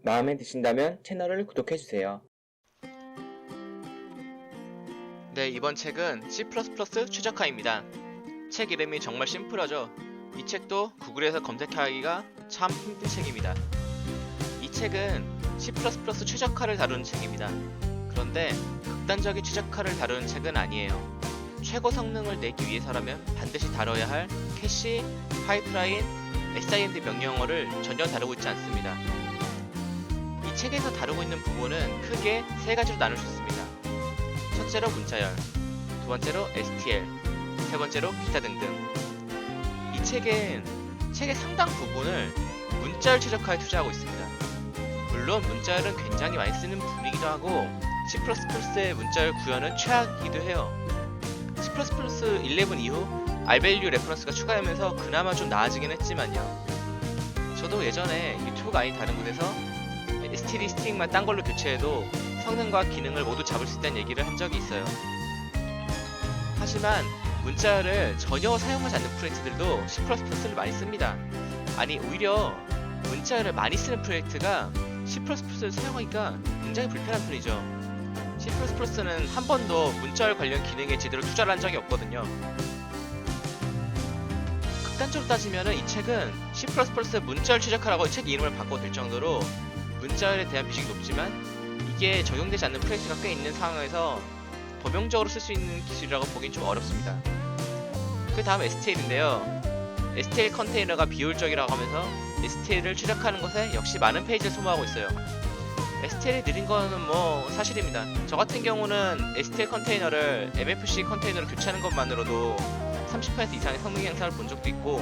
마음에 드신다면 채널을 구독해주세요. 네, 이번 책은 C++ 최적화입니다. 책 이름이 정말 심플하죠. 이 책도 구글에서 검색하기가 참 힘든 책입니다. 이 책은 C++ 최적화를 다루는 책입니다. 그런데 극단적인 최적화를 다루는 책은 아니에요. 최고 성능을 내기 위해서라면 반드시 다뤄야 할 캐시, 파이프라인, SIMD 명령어를 전혀 다루고 있지 않습니다. 이 책에서 다루고 있는 부분은 크게 세 가지로 나눌 수 있습니다. 첫째로 문자열, 두 번째로 STL, 세 번째로 기타 등등. 이 책의 상당 부분을 문자열 최적화에 투자하고 있습니다. 물론 문자열은 굉장히 많이 쓰는 부분이기도 하고 C++의 문자열 구현은 최악이기도 해요. C++11 이후 R-value 레퍼런스가 추가되면서 그나마 좀 나아지긴 했지만요. 저도 예전에 유튜브 많이 다른 곳에서 STD 스틱만 딴 걸로 교체해도 성능과 기능을 모두 잡을 수 있다는 얘기를 한 적이 있어요. 하지만 문자열을 전혀 사용하지 않는 프로젝트들도 C++를 많이 씁니다. 아니 오히려 문자열을 많이 쓰는 프로젝트가 C++를 사용하기가 굉장히 불편한 편이죠. C++는 한 번도 문자열 관련 기능에 제대로 투자를 한 적이 없거든요. 극단적으로 따지면 이 책은 C++의 문자열 최적화라고 책 이름을 바꿔도 될 정도로 문자열에 대한 비중이 높지만 이게 적용되지 않는 프로젝트가 꽤 있는 상황에서 범용적으로 쓸 수 있는 기술이라고 보긴 좀 어렵습니다. 그 다음 STL인데요. STL 컨테이너가 비효율적이라고 하면서 STL을 최적화하는 것에 역시 많은 페이지를 소모하고 있어요. STL이 느린 거는 뭐 사실입니다. 저 같은 경우는 STL 컨테이너를 MFC 컨테이너로 교체하는 것만으로도 30% 이상의 성능 향상을 본 적도 있고,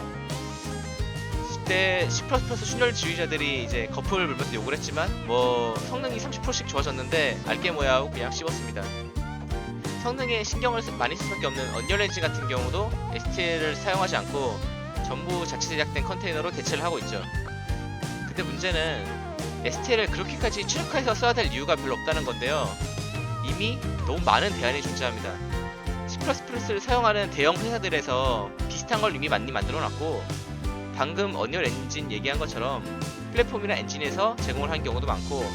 그때 C++ 순혈주의자들이 이제 거품을 불면서 욕을 했지만 뭐 성능이 30%씩 좋아졌는데 알게 뭐야 하고 그냥 씹었습니다. 성능에 신경을 많이 쓸 수밖에 없는 언리얼 엔진 같은 경우도 STL을 사용하지 않고 전부 자체 제작된 컨테이너로 대체를 하고 있죠. 근데 문제는 STL을 그렇게까지 최적화해서 써야 될 이유가 별로 없다는 건데요. 이미 너무 많은 대안이 존재합니다. C++를 사용하는 대형 회사들에서 비슷한 걸 이미 많이 만들어놨고, 방금 언리얼 엔진 얘기한 것처럼 플랫폼이나 엔진에서 제공을 한 경우도 많고,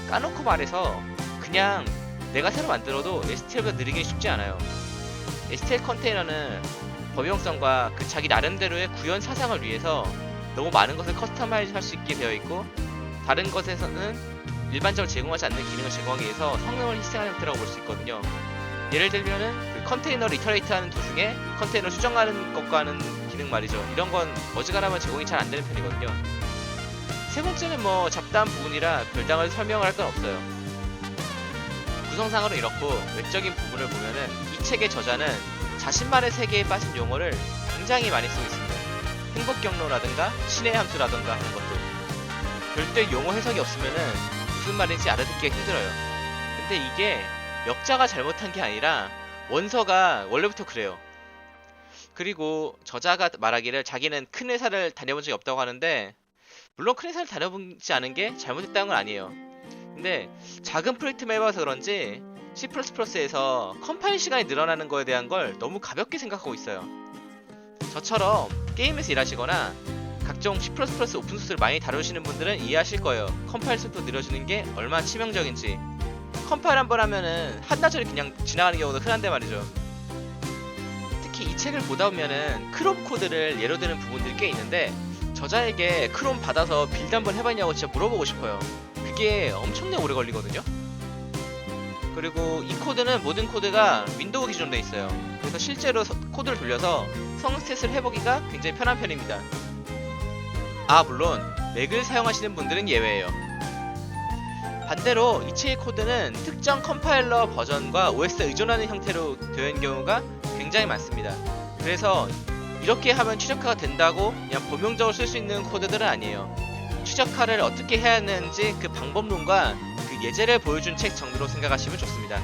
까놓고 말해서 그냥 내가 새로 만들어도 STL보다 느리긴 쉽지 않아요. STL 컨테이너는 범용성과 그 자기 나름대로의 구현 사상을 위해서 너무 많은 것을 커스터마이즈 할 수 있게 되어 있고, 다른 것에서는 일반적으로 제공하지 않는 기능을 제공하기 위해서 성능을 희생하는 형태라고 볼 수 있거든요. 예를 들면은 그 컨테이너를 이터레이트 하는 도중에 컨테이너 수정하는 것과는 기능 말이죠. 이런 건 어지간하면 제공이 잘 안 되는 편이거든요. 세 번째는 뭐 잡다한 부분이라 별다른 설명을 할 건 없어요. 구성상으로 이렇고 외적인 부분을 보면은 이 책의 저자는 자신만의 세계에 빠진 용어를 굉장히 많이 쓰고 있습니다. 행복 경로라든가 신의 함수라든가 하는 것들. 별도의 용어 해석이 없으면은 무슨 말인지 알아듣기가 힘들어요. 근데 이게 역자가 잘못한 게 아니라 원서가 원래부터 그래요. 그리고 저자가 말하기를 자기는 큰 회사를 다녀본 적이 없다고 하는데, 물론 큰 회사를 다녀보지 않은 게 잘못했다는 건 아니에요. 근데 작은 프로젝트만 해봐서 그런지 C++에서 컴파일 시간이 늘어나는 거에 대한 걸 너무 가볍게 생각하고 있어요. 저처럼 게임에서 일하시거나 각종 C++ 오픈소스를 많이 다루시는 분들은 이해하실 거예요. 컴파일 속도 늘어지는 게 얼마나 치명적인지. 컴파일 한번 하면은 한나절이 그냥 지나가는 경우도 흔한데 말이죠. 특히 이 책을 보다 보면은 크롬 코드를 예로 드는 부분들이 꽤 있는데, 저자에게 크롬 받아서 빌드 한번 해봤냐고 진짜 물어보고 싶어요. 그게 엄청나게 오래 걸리거든요. 그리고 이 코드는 모든 코드가 윈도우 기준으로 돼 있어요. 그래서 실제로 코드를 돌려서 성능 테스트를 해보기가 굉장히 편한 편입니다. 물론 맥을 사용하시는 분들은 예외예요. 반대로 이 책의 코드는 특정 컴파일러 버전과 OS에 의존하는 형태로 되어 있는 경우가 굉장히 많습니다. 그래서 이렇게 하면 최적화가 된다고 그냥 범용적으로 쓸 수 있는 코드들은 아니에요. 최적화를 어떻게 해야 하는지 그 방법론과 그 예제를 보여준 책 정도로 생각하시면 좋습니다.